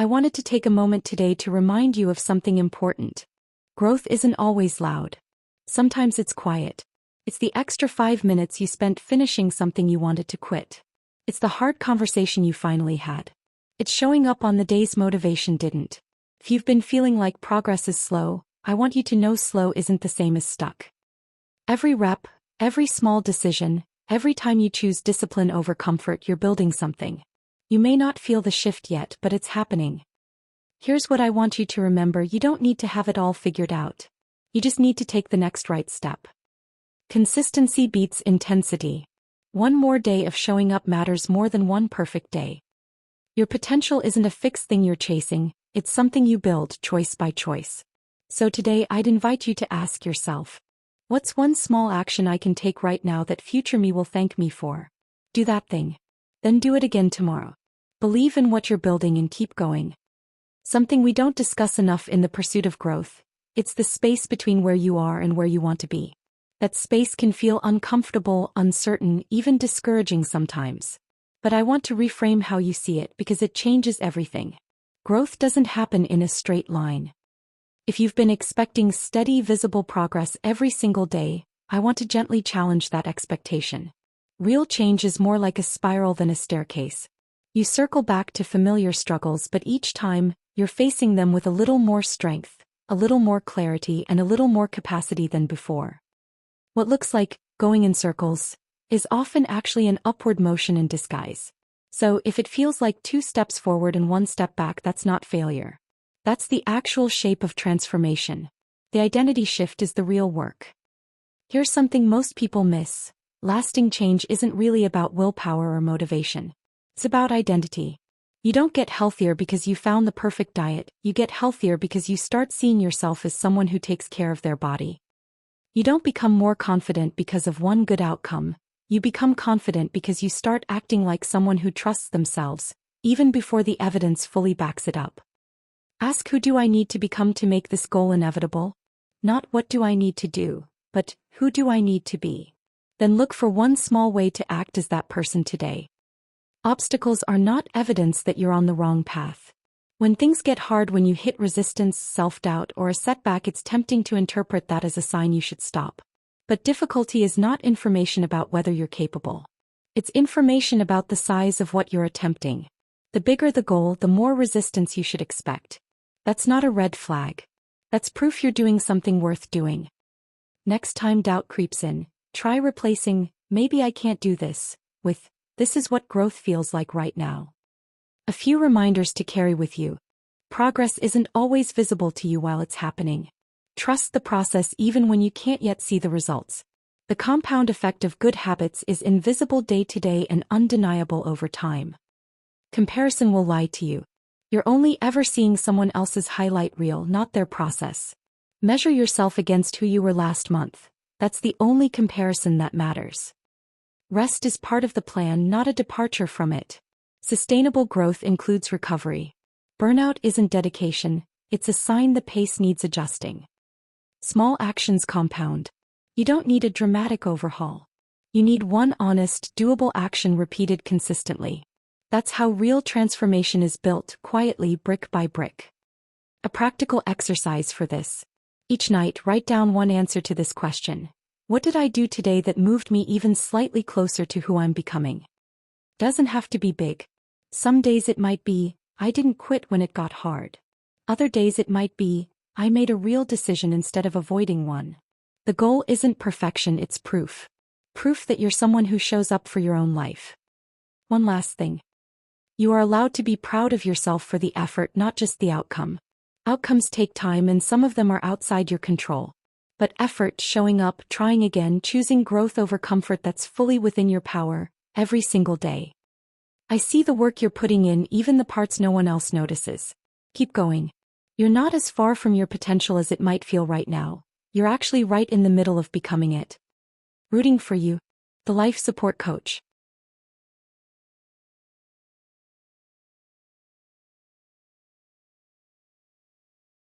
I wanted to take a moment today to remind you of something important. Growth isn't always loud. Sometimes it's quiet. It's the extra 5 minutes you spent finishing something you wanted to quit. It's the hard conversation you finally had. It's showing up on the days motivation didn't. If you've been feeling like progress is slow, I want you to know slow isn't the same as stuck. Every rep, every small decision, every time you choose discipline over comfort, you're building something. You may not feel the shift yet, but it's happening. Here's what I want you to remember: you don't need to have it all figured out. You just need to take the next right step. Consistency beats intensity. One more day of showing up matters more than one perfect day. Your potential isn't a fixed thing you're chasing, it's something you build choice by choice. So today I'd invite you to ask yourself, what's one small action I can take right now that future me will thank me for? Do that thing. Then do it again tomorrow. Believe in what you're building and keep going. Something we don't discuss enough in the pursuit of growth, it's the space between where you are and where you want to be. That space can feel uncomfortable, uncertain, even discouraging sometimes. But I want to reframe how you see it because it changes everything. Growth doesn't happen in a straight line. If you've been expecting steady, visible progress every single day, I want to gently challenge that expectation. Real change is more like a spiral than a staircase. You circle back to familiar struggles, but each time, you're facing them with a little more strength, a little more clarity, and a little more capacity than before. What looks like going in circles is often actually an upward motion in disguise. So if it feels like 2 steps forward and 1 step back, that's not failure. That's the actual shape of transformation. The identity shift is the real work. Here's something most people miss. Lasting change isn't really about willpower or motivation. It's about identity. You don't get healthier because you found the perfect diet, you get healthier because you start seeing yourself as someone who takes care of their body. You don't become more confident because of one good outcome, you become confident because you start acting like someone who trusts themselves, even before the evidence fully backs it up. Ask, who do I need to become to make this goal inevitable? Not what do I need to do, but who do I need to be? Then look for one small way to act as that person today. Obstacles are not evidence that you're on the wrong path. When things get hard, when you hit resistance, self-doubt, or a setback, it's tempting to interpret that as a sign you should stop. But difficulty is not information about whether you're capable. It's information about the size of what you're attempting. The bigger the goal, the more resistance you should expect. That's not a red flag. That's proof you're doing something worth doing. Next time doubt creeps in, try replacing, maybe I can't do this, with, this is what growth feels like right now. A few reminders to carry with you. Progress isn't always visible to you while it's happening. Trust the process even when you can't yet see the results. The compound effect of good habits is invisible day to day and undeniable over time. Comparison will lie to you. You're only ever seeing someone else's highlight reel, not their process. Measure yourself against who you were last month. That's the only comparison that matters. Rest is part of the plan, not a departure from it. Sustainable growth includes recovery. Burnout isn't dedication, it's a sign the pace needs adjusting. Small actions compound. You don't need a dramatic overhaul. You need one honest, doable action repeated consistently. That's how real transformation is built, quietly, brick by brick. A practical exercise for this. Each night, write down one answer to this question. What did I do today that moved me even slightly closer to who I'm becoming? Doesn't have to be big. Some days it might be, I didn't quit when it got hard. Other days it might be, I made a real decision instead of avoiding one. The goal isn't perfection, it's proof. Proof that you're someone who shows up for your own life. One last thing. You are allowed to be proud of yourself for the effort, not just the outcome. Outcomes take time and some of them are outside your control. But effort, showing up, trying again, choosing growth over comfort, that's fully within your power, every single day. I see the work you're putting in, even the parts no one else notices. Keep going. You're not as far from your potential as it might feel right now. You're actually right in the middle of becoming it. Rooting for you, the Life Support Coach.